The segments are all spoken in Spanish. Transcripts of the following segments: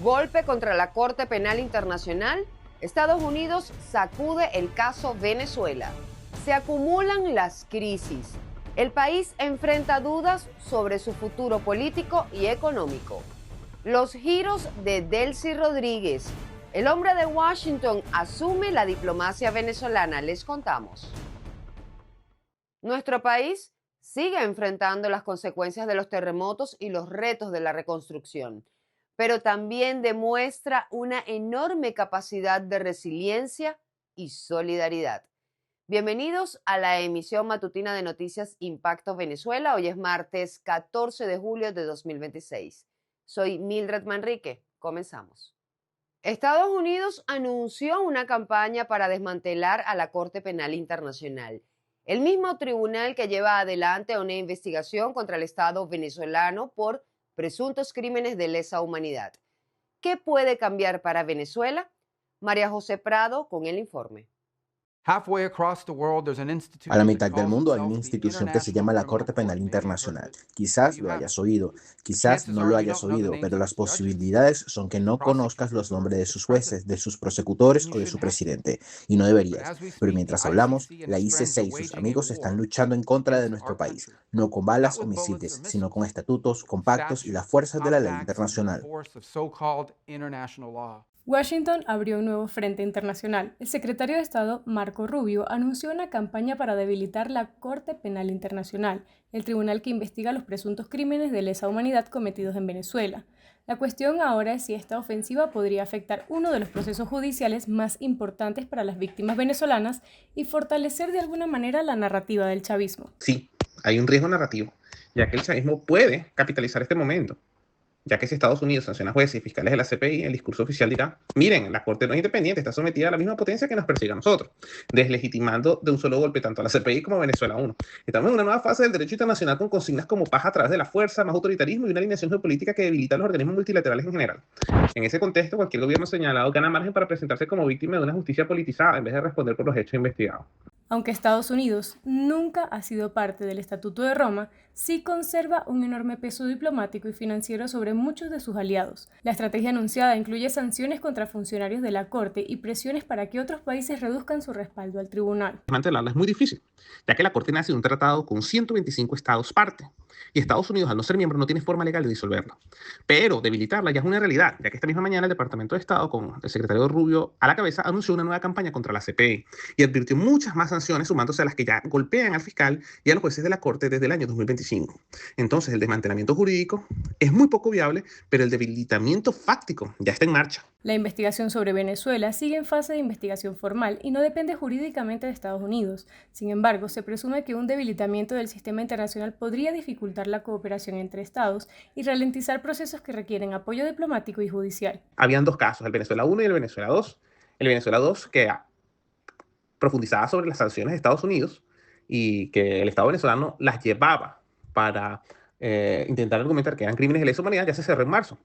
Golpe contra la Corte Penal Internacional. Estados Unidos sacude el caso Venezuela. Se acumulan las crisis. El país enfrenta dudas sobre su futuro político y económico. Los giros de Delcy Rodríguez. El hombre de Washington asume la diplomacia venezolana. Les contamos. Nuestro país sigue enfrentando las consecuencias de los terremotos y los retos de la reconstrucción, pero también demuestra una enorme capacidad de resiliencia y solidaridad. Bienvenidos a la emisión matutina de Noticias Impacto Venezuela. Hoy es martes 14 de julio de 2026. Soy Mildred Manrique. Comenzamos. Estados Unidos anunció una campaña para desmantelar a la Corte Penal Internacional, el mismo tribunal que lleva adelante una investigación contra el Estado venezolano por presuntos crímenes de lesa humanidad. ¿Qué puede cambiar para Venezuela? María José Prado con el informe. A la mitad del mundo hay una institución que se llama la Corte Penal Internacional. Quizás lo hayas oído, quizás no lo hayas oído, pero las posibilidades son que no conozcas los nombres de sus jueces, de sus prosecutores o de su presidente, y no deberías. Pero mientras hablamos, la ICC y sus amigos están luchando en contra de nuestro país, no con balas o misiles, sino con estatutos, con pactos y las fuerzas de la ley internacional. Washington abrió un nuevo frente internacional. El secretario de Estado, Marco Rubio, anunció una campaña para debilitar la Corte Penal Internacional, el tribunal que investiga los presuntos crímenes de lesa humanidad cometidos en Venezuela. La cuestión ahora es si esta ofensiva podría afectar uno de los procesos judiciales más importantes para las víctimas venezolanas y fortalecer de alguna manera la narrativa del chavismo. Sí, hay un riesgo narrativo, ya que el chavismo puede capitalizar este momento. Ya que si Estados Unidos sanciona jueces y fiscales de la CPI, el discurso oficial dirá, miren, la Corte no es independiente, está sometida a la misma potencia que nos persigue a nosotros, deslegitimando de un solo golpe tanto a la CPI como a Venezuela 1. Estamos en una nueva fase del derecho internacional con consignas como paz a través de la fuerza, más autoritarismo y una alineación geopolítica que debilita los organismos multilaterales en general. En ese contexto, cualquier gobierno señalado gana margen para presentarse como víctima de una justicia politizada en vez de responder por los hechos investigados. Aunque Estados Unidos nunca ha sido parte del Estatuto de Roma, sí conserva un enorme peso diplomático y financiero sobre muchos de sus aliados. La estrategia anunciada incluye sanciones contra funcionarios de la Corte y presiones para que otros países reduzcan su respaldo al tribunal. Desmantelarla es muy difícil, ya que la Corte nace de un tratado con 125 estados parte, y Estados Unidos, al no ser miembro, no tiene forma legal de disolverla. Pero debilitarla ya es una realidad, ya que esta misma mañana el Departamento de Estado, con el secretario Rubio a la cabeza, anunció una nueva campaña contra la CPI y advirtió muchas más sanciones sumándose a las que ya golpean al fiscal y a los jueces de la Corte desde el año 2025. Entonces, el desmantelamiento jurídico es muy poco viable, pero el debilitamiento fáctico ya está en marcha. La investigación sobre Venezuela sigue en fase de investigación formal y no depende jurídicamente de Estados Unidos. Sin embargo, se presume que un debilitamiento del sistema internacional podría dificultar la cooperación entre estados y ralentizar procesos que requieren apoyo diplomático y judicial. Habían dos casos, el Venezuela 1 y el Venezuela 2. El Venezuela 2 que profundizaba sobre las sanciones de Estados Unidos y que el Estado venezolano las llevaba para intentar argumentar que eran crímenes de lesa humanidad, ya se cerró en marzo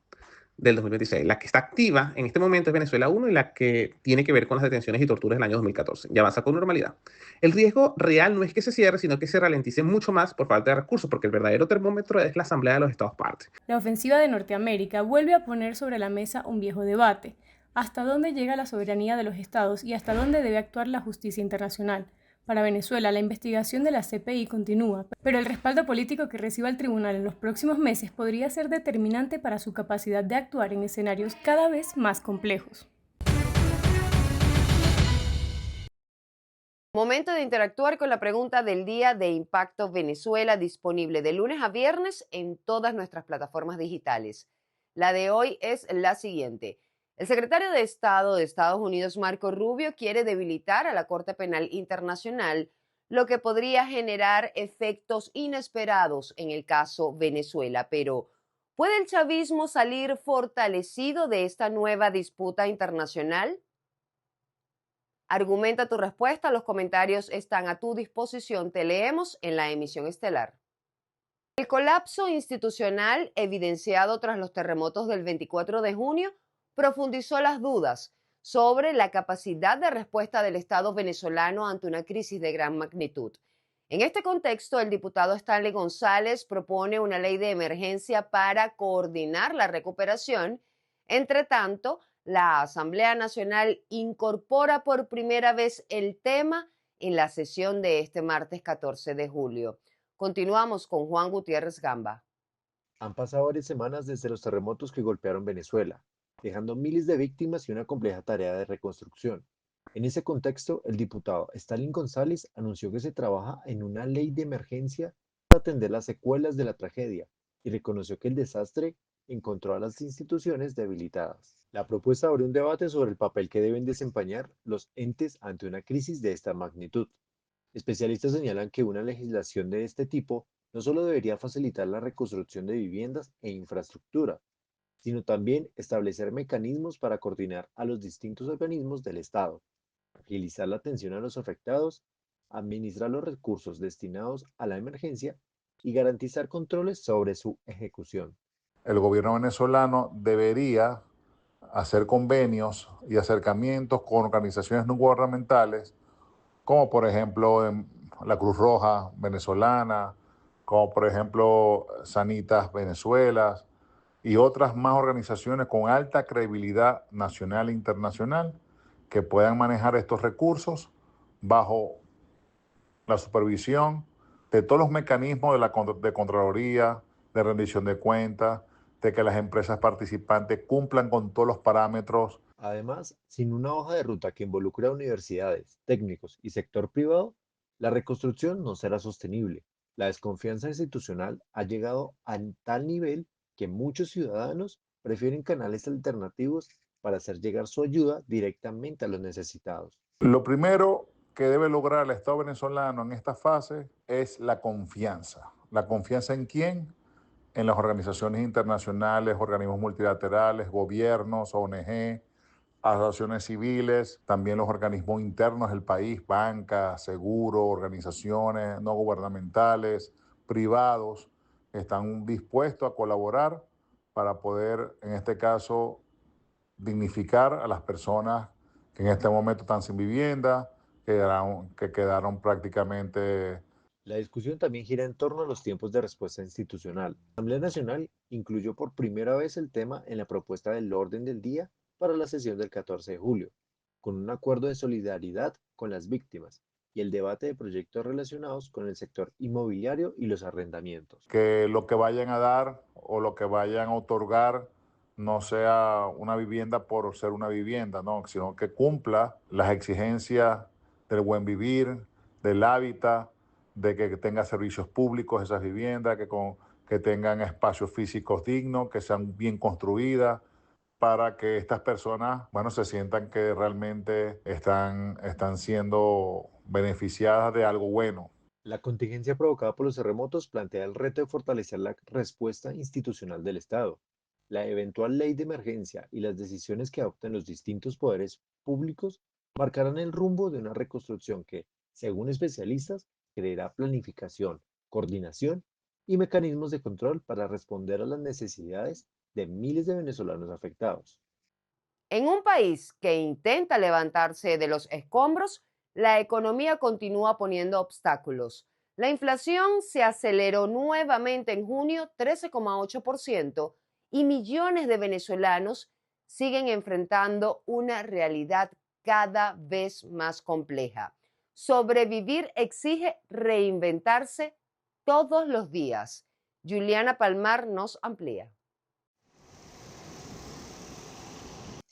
del 2026. La que está activa en este momento es Venezuela 1 y la que tiene que ver con las detenciones y torturas del año 2014. Ya avanza con normalidad. El riesgo real no es que se cierre, sino que se ralentice mucho más por falta de recursos, porque el verdadero termómetro es la Asamblea de los Estados Partes. La ofensiva de Norteamérica vuelve a poner sobre la mesa un viejo debate. ¿Hasta dónde llega la soberanía de los estados y hasta dónde debe actuar la justicia internacional? Para Venezuela, la investigación de la CPI continúa, pero el respaldo político que reciba el tribunal en los próximos meses podría ser determinante para su capacidad de actuar en escenarios cada vez más complejos. Momento de interactuar con la pregunta del día de Impacto Venezuela, disponible de lunes a viernes en todas nuestras plataformas digitales. La de hoy es la siguiente. El secretario de Estado de Estados Unidos, Marco Rubio, quiere debilitar a la Corte Penal Internacional, lo que podría generar efectos inesperados en el caso Venezuela. Pero, ¿puede el chavismo salir fortalecido de esta nueva disputa internacional? Argumenta tu respuesta, los comentarios están a tu disposición, te leemos en la emisión estelar. El colapso institucional evidenciado tras los terremotos del 24 de junio profundizó las dudas sobre la capacidad de respuesta del Estado venezolano ante una crisis de gran magnitud. En este contexto, el diputado Stanley González propone una ley de emergencia para coordinar la recuperación Entre tanto, la Asamblea Nacional incorpora por primera vez el tema en la sesión de este martes 14 de julio. Continuamos con Juan Gutiérrez Gamba. Han pasado varias semanas desde los terremotos que golpearon Venezuela, dejando miles de víctimas y una compleja tarea de reconstrucción. En ese contexto, el diputado Stalin González anunció que se trabaja en una ley de emergencia para atender las secuelas de la tragedia y reconoció que el desastre encontró a las instituciones debilitadas. La propuesta abre un debate sobre el papel que deben desempeñar los entes ante una crisis de esta magnitud. Especialistas señalan que una legislación de este tipo no solo debería facilitar la reconstrucción de viviendas e infraestructura, sino también establecer mecanismos para coordinar a los distintos organismos del Estado, agilizar la atención a los afectados, administrar los recursos destinados a la emergencia y garantizar controles sobre su ejecución. El gobierno venezolano debería hacer convenios y acercamientos con organizaciones no gubernamentales, como por ejemplo la Cruz Roja venezolana, como por ejemplo Sanitas Venezuela y otras más organizaciones con alta credibilidad nacional e internacional que puedan manejar estos recursos bajo la supervisión de todos los mecanismos de Contraloría, de rendición de cuentas, de que las empresas participantes cumplan con todos los parámetros. Además, sin una hoja de ruta que involucre a universidades, técnicos y sector privado, la reconstrucción no será sostenible. La desconfianza institucional ha llegado a tal nivel que muchos ciudadanos prefieren canales alternativos para hacer llegar su ayuda directamente a los necesitados. Lo primero que debe lograr el Estado venezolano en esta fase es la confianza. ¿La confianza en quién? En las organizaciones internacionales, organismos multilaterales, gobiernos, ONG, asociaciones civiles, también los organismos internos del país, bancas, seguros, organizaciones no gubernamentales, privados, están dispuestos a colaborar para poder, en este caso, dignificar a las personas que en este momento están sin vivienda, que quedaron prácticamente. La discusión también gira en torno a los tiempos de respuesta institucional. La Asamblea Nacional incluyó por primera vez el tema en la propuesta del orden del día para la sesión del 14 de julio, con un acuerdo de solidaridad con las víctimas y el debate de proyectos relacionados con el sector inmobiliario y los arrendamientos. Que lo que vayan a dar o lo que vayan a otorgar no sea una vivienda por ser una vivienda, no, sino que cumpla las exigencias del buen vivir, del hábitat, de que tenga servicios públicos esas viviendas, que tengan espacios físicos dignos, que sean bien construidas, para que estas personas, bueno, se sientan que realmente están siendo beneficiadas de algo bueno. La contingencia provocada por los terremotos plantea el reto de fortalecer la respuesta institucional del Estado. La eventual ley de emergencia y las decisiones que adopten los distintos poderes públicos marcarán el rumbo de una reconstrucción que, según especialistas, creará planificación, coordinación y mecanismos de control para responder a las necesidades de miles de venezolanos afectados. En un país que intenta levantarse de los escombros, la economía continúa poniendo obstáculos. La inflación se aceleró nuevamente en junio 13,8% y millones de venezolanos siguen enfrentando una realidad cada vez más compleja. Sobrevivir exige reinventarse todos los días. Juliana Palmar nos amplía.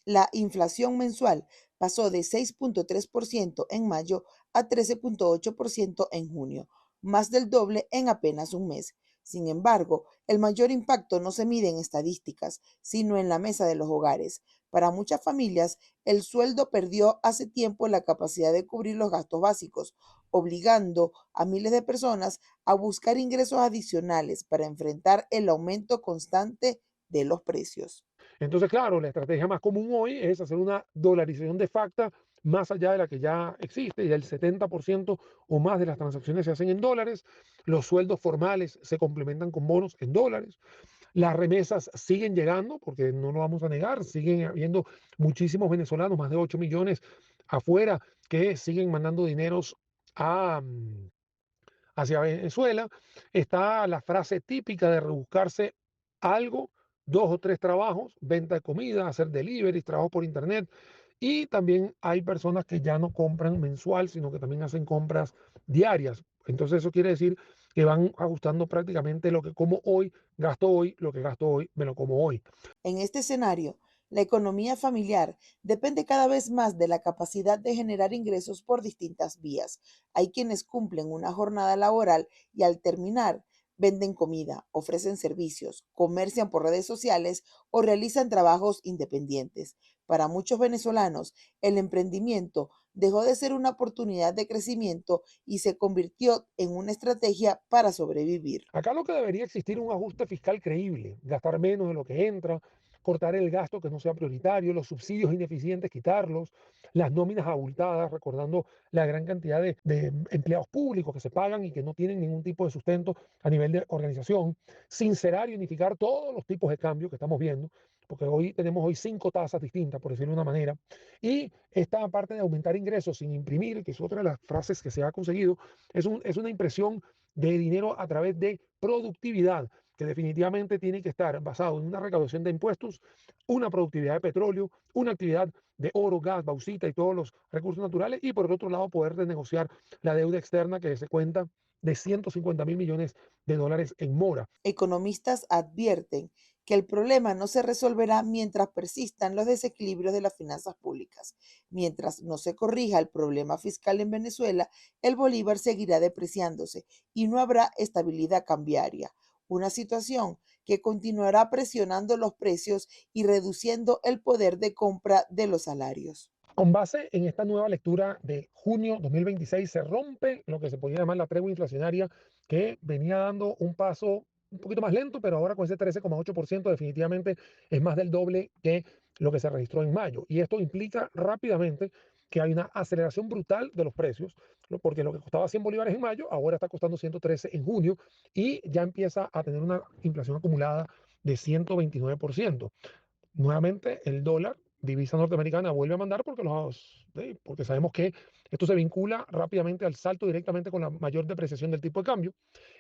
La inflación mensual pasó de 6,3% en mayo a 13,8% en junio, más del doble en apenas un mes. Sin embargo, el mayor impacto no se mide en estadísticas, sino en la mesa de los hogares. Para muchas familias, el sueldo perdió hace tiempo la capacidad de cubrir los gastos básicos, obligando a miles de personas a buscar ingresos adicionales para enfrentar el aumento constante de los precios. Entonces, claro, la estrategia más común hoy es hacer una dolarización de facto más allá de la que ya existe, y el 70% o más de las transacciones se hacen en dólares, los sueldos formales se complementan con bonos en dólares, las remesas siguen llegando, porque no lo vamos a negar, siguen habiendo muchísimos venezolanos, más de 8 millones afuera, que siguen mandando dineros a, hacia Venezuela. Está la frase típica de rebuscarse algo 2 o 3 trabajos, venta de comida, hacer delivery, trabajo por internet. Y también hay personas que ya no compran mensual, sino que también hacen compras diarias. Entonces eso quiere decir que van ajustando prácticamente lo que como hoy, gasto hoy, lo que gasto hoy, me lo como hoy. En este escenario, la economía familiar depende cada vez más de la capacidad de generar ingresos por distintas vías. Hay quienes cumplen una jornada laboral y al terminar venden comida, ofrecen servicios, comercian por redes sociales o realizan trabajos independientes. Para muchos venezolanos, el emprendimiento dejó de ser una oportunidad de crecimiento y se convirtió en una estrategia para sobrevivir. Acá lo que debería existir es un ajuste fiscal creíble, gastar menos de lo que entra, cortar el gasto que no sea prioritario, los subsidios ineficientes quitarlos, las nóminas abultadas, recordando la gran cantidad de empleados públicos que se pagan y que no tienen ningún tipo de sustento a nivel de organización, sincerar y unificar todos los tipos de cambio que estamos viendo, porque hoy tenemos 5 tasas distintas, por decirlo de una manera, y esta parte de aumentar ingresos sin imprimir, que es otra de las frases que se ha conseguido, es una impresión de dinero a través de productividad, que definitivamente tiene que estar basado en una recaudación de impuestos, una productividad de petróleo, una actividad de oro, gas, bauxita y todos los recursos naturales, y por el otro lado poder renegociar la deuda externa que se cuenta de 150.000 millones de dólares en mora. Economistas advierten que el problema no se resolverá mientras persistan los desequilibrios de las finanzas públicas. Mientras no se corrija el problema fiscal en Venezuela, el bolívar seguirá depreciándose y no habrá estabilidad cambiaria, una situación que continuará presionando los precios y reduciendo el poder de compra de los salarios. Con base en esta nueva lectura de junio 2026, se rompe lo que se podía llamar la tregua inflacionaria, que venía dando un paso un poquito más lento, pero ahora con ese 13,8% definitivamente es más del doble que lo que se registró en mayo. Y esto implica rápidamente que hay una aceleración brutal de los precios, porque lo que costaba 100 bolívares en mayo, ahora está costando 113 en junio y ya empieza a tener una inflación acumulada de 129%. Nuevamente el dólar, divisa norteamericana, vuelve a mandar porque sabemos que esto se vincula rápidamente al salto directamente con la mayor depreciación del tipo de cambio.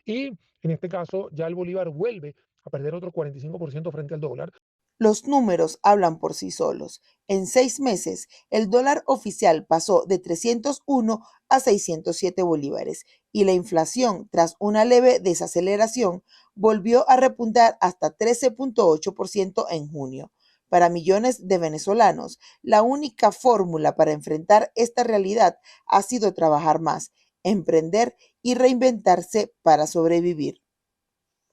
Y en este caso ya el bolívar vuelve a perder otro 45% frente al dólar. Los números hablan por sí solos. En 6 meses, el dólar oficial pasó de 301 a 607 bolívares y la inflación, tras una leve desaceleración, volvió a repuntar hasta 13,8% en junio. Para millones de venezolanos, la única fórmula para enfrentar esta realidad ha sido trabajar más, emprender y reinventarse para sobrevivir.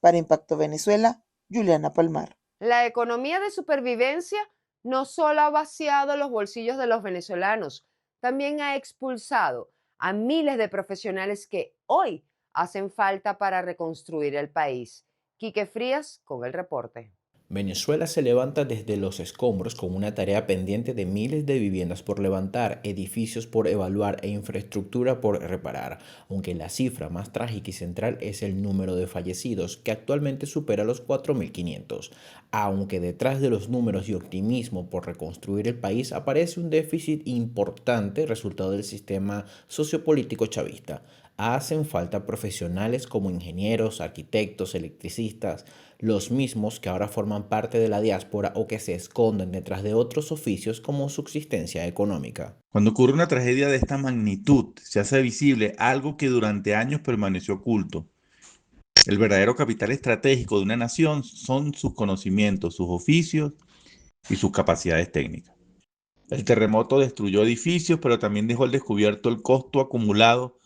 Para Impacto Venezuela, Juliana Palmar. La economía de supervivencia no solo ha vaciado los bolsillos de los venezolanos, también ha expulsado a miles de profesionales que hoy hacen falta para reconstruir el país. Quique Frías con el reporte. Venezuela se levanta desde los escombros con una tarea pendiente de miles de viviendas por levantar, edificios por evaluar e infraestructura por reparar, aunque la cifra más trágica y central es el número de fallecidos, que actualmente supera los 4.500. Aunque detrás de los números y optimismo por reconstruir el país aparece un déficit importante resultado del sistema sociopolítico chavista. Hacen falta profesionales como ingenieros, arquitectos, electricistas, los mismos que ahora forman parte de la diáspora o que se esconden detrás de otros oficios como subsistencia económica. Cuando ocurre una tragedia de esta magnitud, se hace visible algo que durante años permaneció oculto. El verdadero capital estratégico de una nación son sus conocimientos, sus oficios y sus capacidades técnicas. El terremoto destruyó edificios, pero también dejó al descubierto el costo acumulado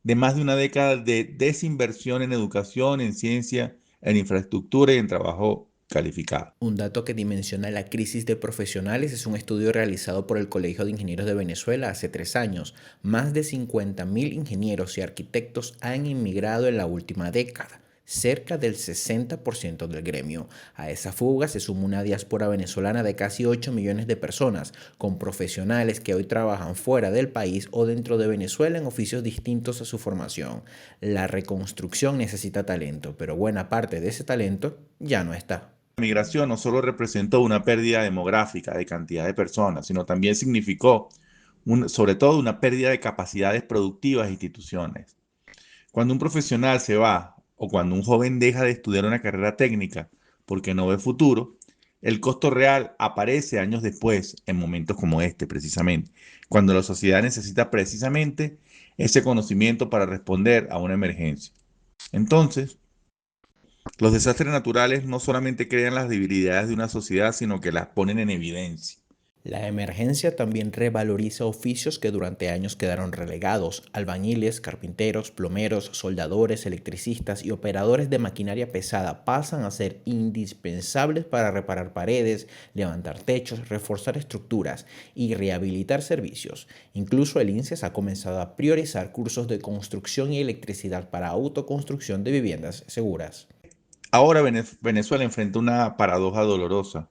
de más de una década de desinversión en educación, en ciencia, en infraestructura y en trabajo calificado. Un dato que dimensiona la crisis de profesionales es un estudio realizado por el Colegio de Ingenieros de Venezuela hace 3 años. Más de 50.000 ingenieros y arquitectos han inmigrado en la última década, cerca del 60% del gremio. A esa fuga se suma una diáspora venezolana de casi 8 millones de personas, con profesionales que hoy trabajan fuera del país o dentro de Venezuela en oficios distintos a su formación. La reconstrucción necesita talento, pero buena parte de ese talento ya no está. La migración no solo representó una pérdida demográfica de cantidad de personas, sino también significó, sobre todo, una pérdida de capacidades productivas e instituciones. Cuando un profesional se va, o cuando un joven deja de estudiar una carrera técnica porque no ve futuro, El costo real aparece años después, en momentos como este precisamente, cuando la sociedad necesita precisamente ese conocimiento para responder a una emergencia. Entonces, los desastres naturales no solamente crean las debilidades de una sociedad, sino que las ponen en evidencia. La emergencia también revaloriza oficios que durante años quedaron relegados: albañiles, carpinteros, plomeros, soldadores, electricistas y operadores de maquinaria pesada pasan a ser indispensables para reparar paredes, levantar techos, reforzar estructuras y rehabilitar servicios. Incluso el INSES ha comenzado a priorizar cursos de construcción y electricidad para autoconstrucción de viviendas seguras. Ahora Venezuela enfrenta una paradoja dolorosa.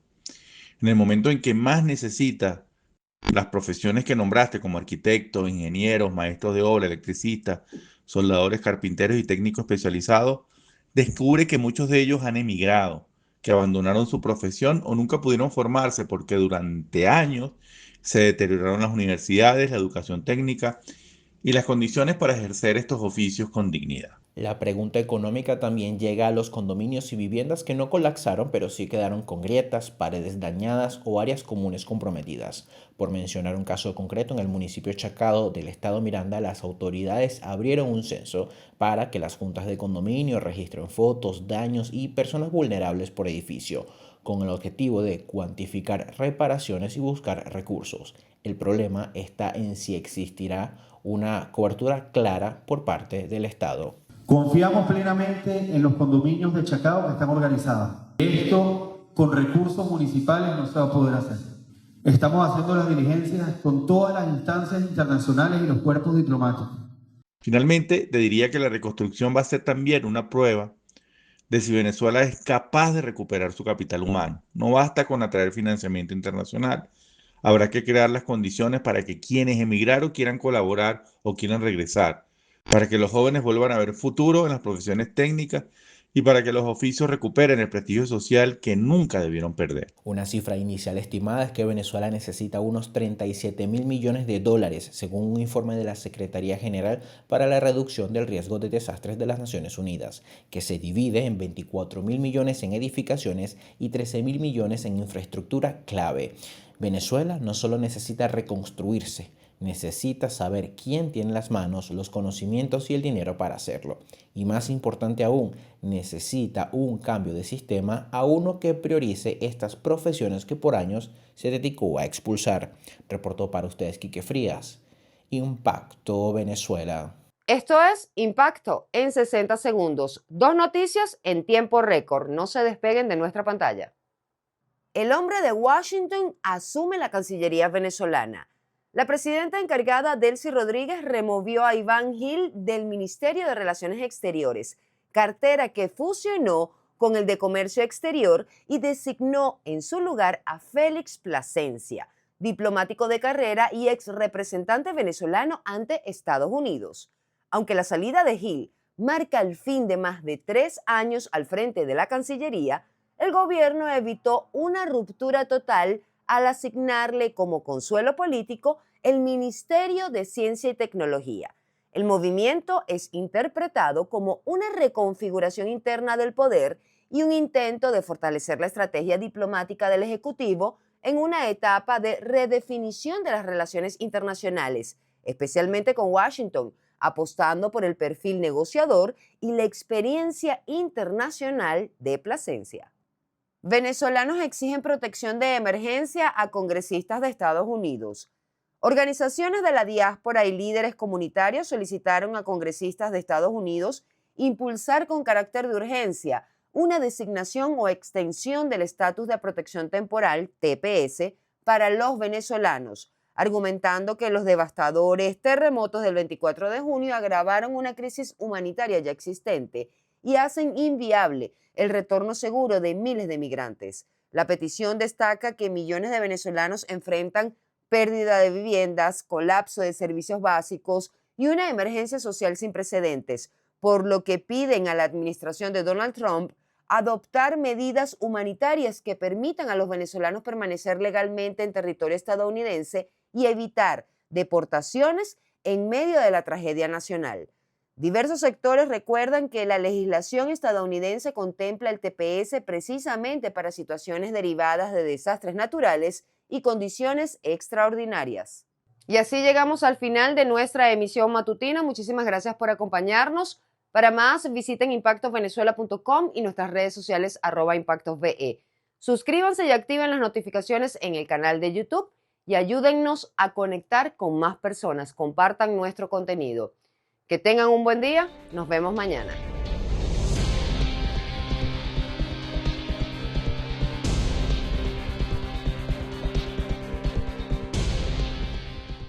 En el momento en que más necesita las profesiones que nombraste, como arquitectos, ingenieros, maestros de obra, electricistas, soldadores, carpinteros y técnicos especializados, descubre que muchos de ellos han emigrado, que abandonaron su profesión o nunca pudieron formarse porque durante años se deterioraron las universidades, la educación técnica y las condiciones para ejercer estos oficios con dignidad. La pregunta económica también llega a los condominios y viviendas que no colapsaron, pero sí quedaron con grietas, paredes dañadas o áreas comunes comprometidas. Por mencionar un caso concreto, en el municipio Chacao del estado Miranda, las autoridades abrieron un censo para que las juntas de condominio registren fotos, daños y personas vulnerables por edificio, con el objetivo de cuantificar reparaciones y buscar recursos. El problema está en si existirá una cobertura clara por parte del Estado. Confiamos plenamente en los condominios de Chacao que están organizados. Esto con recursos municipales no se va a poder hacer. Estamos haciendo las diligencias con todas las instancias internacionales y los cuerpos diplomáticos. Finalmente, te diría que la reconstrucción va a ser también una prueba de si Venezuela es capaz de recuperar su capital humano. No basta con atraer financiamiento internacional. Habrá que crear las condiciones para que quienes emigraron quieran colaborar o quieran regresar, para que los jóvenes vuelvan a ver futuro en las profesiones técnicas y para que los oficios recuperen el prestigio social que nunca debieron perder. Una cifra inicial estimada es que Venezuela necesita unos 37.000 millones de dólares, según un informe de la Secretaría General para la Reducción del Riesgo de Desastres de las Naciones Unidas, que se divide en 24.000 millones en edificaciones y 13.000 millones en infraestructura clave. Venezuela no solo necesita reconstruirse, necesita saber quién tiene las manos, los conocimientos y el dinero para hacerlo. Y más importante aún, necesita un cambio de sistema a uno que priorice estas profesiones que por años se dedicó a expulsar. Reportó para ustedes Quique Frías. Impacto Venezuela. Esto es Impacto en 60 segundos. 2 noticias en tiempo récord. No se despeguen de nuestra pantalla. El hombre de Washington asume la Cancillería venezolana. La presidenta encargada, Delcy Rodríguez, removió a Iván Gil del Ministerio de Relaciones Exteriores, cartera que fusionó con el de Comercio Exterior, y designó en su lugar a Félix Plasencia, diplomático de carrera y ex representante venezolano ante Estados Unidos. Aunque la salida de Gil marca el fin de más de 3 años al frente de la Cancillería, el gobierno evitó una ruptura total al asignarle como consuelo político el Ministerio de Ciencia y Tecnología. El movimiento es interpretado como una reconfiguración interna del poder y un intento de fortalecer la estrategia diplomática del Ejecutivo en una etapa de redefinición de las relaciones internacionales, especialmente con Washington, apostando por el perfil negociador y la experiencia internacional de Plasencia. Venezolanos exigen protección de emergencia a congresistas de Estados Unidos. Organizaciones de la diáspora y líderes comunitarios solicitaron a congresistas de Estados Unidos impulsar con carácter de urgencia una designación o extensión del estatus de protección temporal, TPS, para los venezolanos, argumentando que los devastadores terremotos del 24 de junio agravaron una crisis humanitaria ya existente y hacen inviable el retorno seguro de miles de migrantes. La petición destaca que millones de venezolanos enfrentan pérdida de viviendas, colapso de servicios básicos y una emergencia social sin precedentes, por lo que piden a la administración de Donald Trump adoptar medidas humanitarias que permitan a los venezolanos permanecer legalmente en territorio estadounidense y evitar deportaciones en medio de la tragedia nacional. Diversos sectores recuerdan que la legislación estadounidense contempla el TPS precisamente para situaciones derivadas de desastres naturales y condiciones extraordinarias. Y así llegamos al final de nuestra emisión matutina. Muchísimas gracias por acompañarnos. Para más, visiten impactosvenezuela.com y nuestras redes sociales @impactosve. Suscríbanse y activen las notificaciones en el canal de YouTube y ayúdennos a conectar con más personas. Compartan nuestro contenido. Que tengan un buen día. Nos vemos mañana.